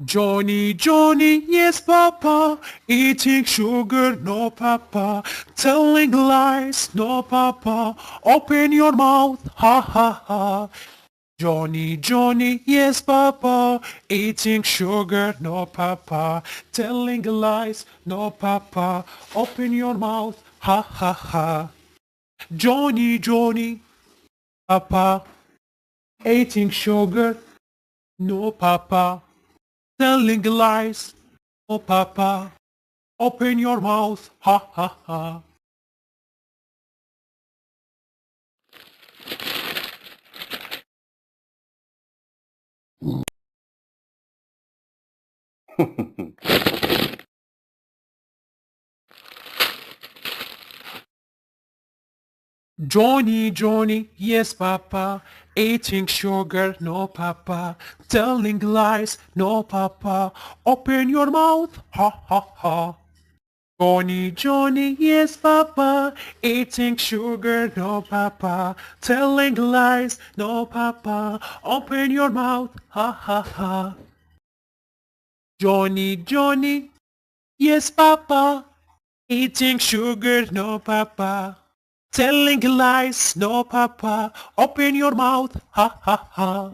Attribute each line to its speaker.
Speaker 1: Johny Johny yes papa, eating sugar no papa, telling lies no papa, open your mouth ha ha ha. Johny Johny yes papa, eating sugar no papa, telling lies no papa, open your mouth ha ha ha. Johny Johny papa, eating sugar no papa, telling lies no papa, open your mouth ha ha ha. Johny Johny yes papa, eating sugar no papa, telling lies no papa, open your mouth ha ha ha. Johny Johny yes papa, eating sugar no papa, telling lies no papa, open your mouth ha ha ha. Johny Johny yes papa, eating sugar no papa, telling lies no papa, open your mouth ha ha ha.